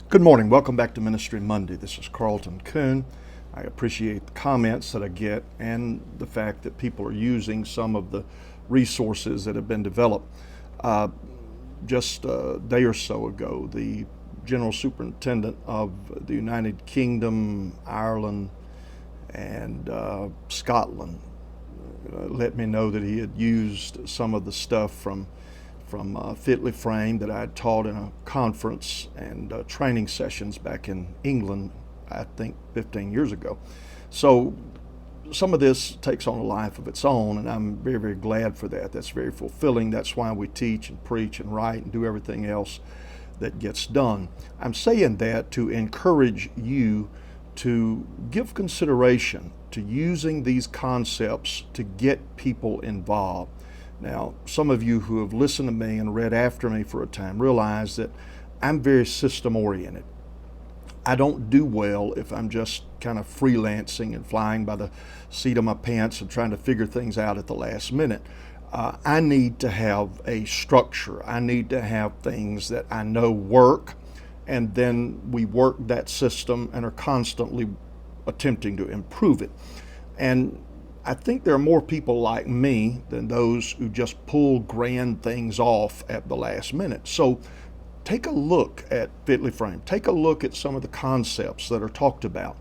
Good morning. Welcome back to Ministry Monday. This is Carlton Kuhn. I appreciate the comments that I get and the fact that people are using some of the resources that have been developed. Uh, just a day or so ago, the General Superintendent of the United Kingdom, Ireland, and Scotland let me know that he had used some of the stuff from Fitly Frame that I had taught in a conference and training sessions back in England, I think 15 years ago. So some of this takes on a life of its own, and I'm very, very glad for that. That's very fulfilling. That's why we teach and preach and write and do everything else that gets done. I'm saying that to encourage you to give consideration to using these concepts to get people involved. Now, some of you who have listened to me and read after me for a time realize that I'm very system oriented. I don't do well if I'm just kind of freelancing and flying by the seat of my pants and trying to figure things out at the last minute. I need to have a structure. I need to have things that I know work, and then we work that system and are constantly attempting to improve it. And I think there are more people like me than those who just pull grand things off at the last minute. So take a look at Fitly Frame. Take a look at some of the concepts that are talked about,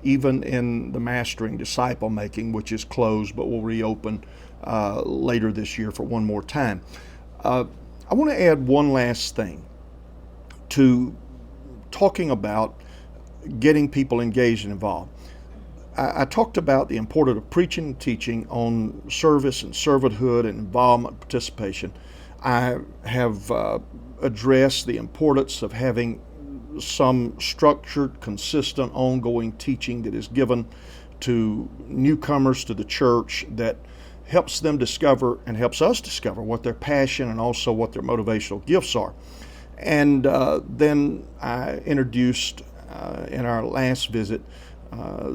even in the Mastering Disciple Making, which is closed but will reopen later this year for one more time. I want to add one last thing to talking about getting people engaged and involved. I talked about the importance of preaching and teaching on service and servanthood and involvement, participation. I have addressed the importance of having some structured, consistent, ongoing teaching that is given to newcomers to the church that helps them discover and helps us discover what their passion and also what their motivational gifts are. And then I introduced in our last visit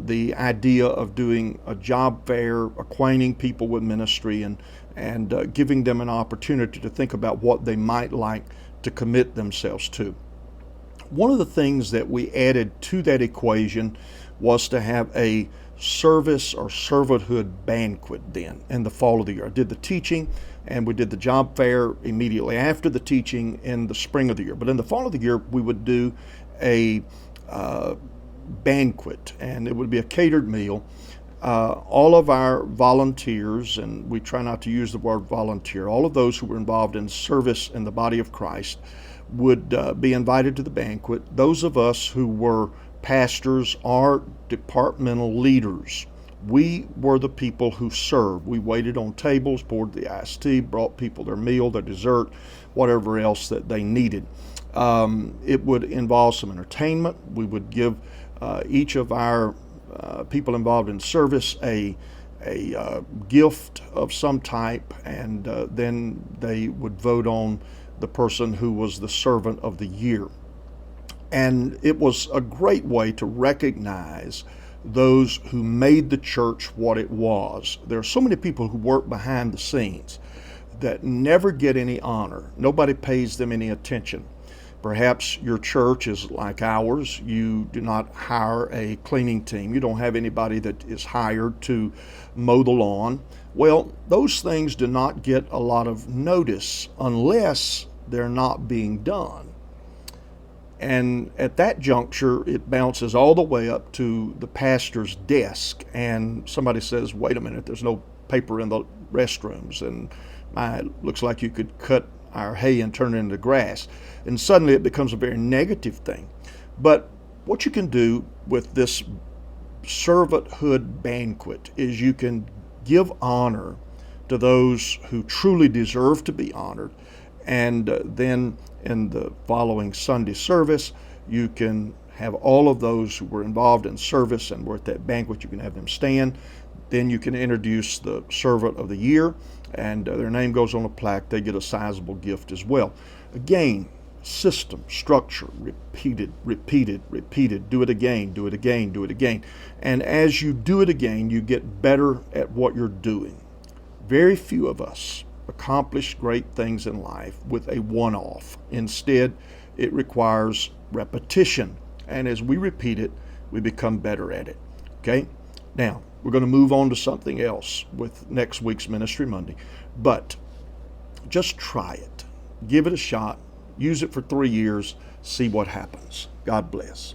the idea of doing a job fair, acquainting people with ministry, and giving them an opportunity to think about what they might like to commit themselves to. One of the things that we added to that equation was to have a service or servanthood banquet then in the fall of the year. I did the teaching and we did the job fair immediately after the teaching in the spring of the year. But in the fall of the year, we would do a banquet, and it would be a catered meal. All of our volunteers, and we try not to use the word volunteer, all of those who were involved in service in the body of Christ would be invited to the banquet. Those of us who were pastors or departmental leaders, we were the people who served. We waited on tables, poured the iced tea, brought people their meal, their dessert, whatever else that they needed. It would involve some entertainment. We would give each of our people involved in service a gift of some type, and then they would vote on the person who was the servant of the year. And it was a great way to recognize those who made the church what it was. There are so many people who work behind the scenes that never get any honor. Nobody pays them any attention. Perhaps your church is like ours. You do not hire a cleaning team. You don't have anybody that is hired to mow the lawn. Well, those things do not get a lot of notice unless they're not being done. And at that juncture, it bounces all the way up to the pastor's desk, and somebody says, wait a minute, there's no paper in the restrooms, and it looks like you could cut our hay and turn it into grass. And suddenly it becomes a very negative thing. But what you can do with this servanthood banquet is you can give honor to those who truly deserve to be honored. And then in the following Sunday service, you can have all of those who were involved in service and were at that banquet, you can have them stand. Then you can introduce the servant of the year, and their name goes on a plaque. They get a sizable gift as well. Again, system, structure, repeated. Do it again, do it again, do it again. And as you do it again, you get better at what you're doing. Very few of us accomplish great things in life with a one-off. Instead, It requires repetition. And as we repeat it, we become better at it. Okay? Now, we're going to move on to something else with next week's Ministry Monday. But just try it. Give it a shot. Use it for 3 years. See what happens. God bless.